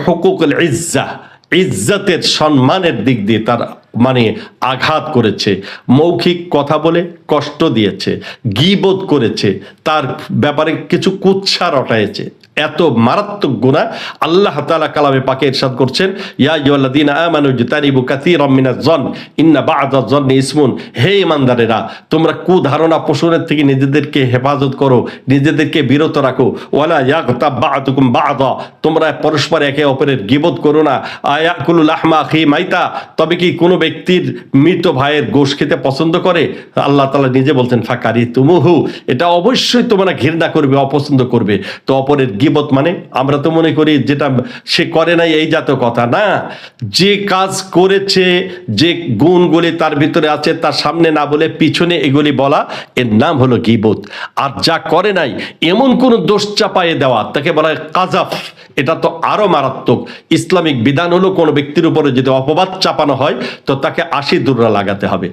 হুকুকুল ইজ্জাহ, ইজ্জতের সম্মানের দিক দিয়ে তার মানে আঘাত করেছে, মৌখিক কথা বলে কষ্ট দিয়েছে, গীবত করেছে, তার ব্যাপারে কিছু কুৎসা রটায়েছে, এত মারাত্মক গুনাহ। আল্লাহ তাআলা কালামে পাকে ইরশাদ করছেন, ইয়া আইয়ুহাল্লাযীনা আমানু ইজতানিবু কাসীরাম মিনাজ জন ইন্না বা'দাজ জন্নি ইসমুন। হে ঈমানদারেরা, তোমরা কুধারণা পোষণের থেকে নিজেদেরকে হেফাজত করো, নিজেদেরকে বিরত রাখো। ওয়ালা ইয়াগতাব বা'দুকুম বা'দা, তোমরা পরস্পর একে অপরের গীবত করো না। আয়াকুলু লাহমা আখি মাইতা, তবে কি কোনো ব্যক্তির মৃত ভাইয়ের গোশত খেতে পছন্দ করে? আল্লাহ তাআলা নিজে বলছেন ফাকারিতুমুহু, এটা অবশ্যই তোমরা ঘৃণা করবে, অপছন্দ করবে। তো অপরের গীবত মানে আমরা তো মনে করি যেটা সে করে নাই এই জাতীয় কথা না, যে কাজ করেছে, যে গুণগুলি তার ভিতরে আছে তার সামনে না বলে পিছনে এগুলি বলা, এর নাম হলো গীবত। আর যা করে নাই এমন কোন দোষ চাপায়ে দেওয়া, তাকে বলা হয় কাযাফ। এটা তো আরো মারাত্মক। ইসলামিক বিধান হলো কোন ব্যক্তির উপরে যদি অপবাদ চাপানো হয় তো তাকে 80 দূররা লাগাতে হবে।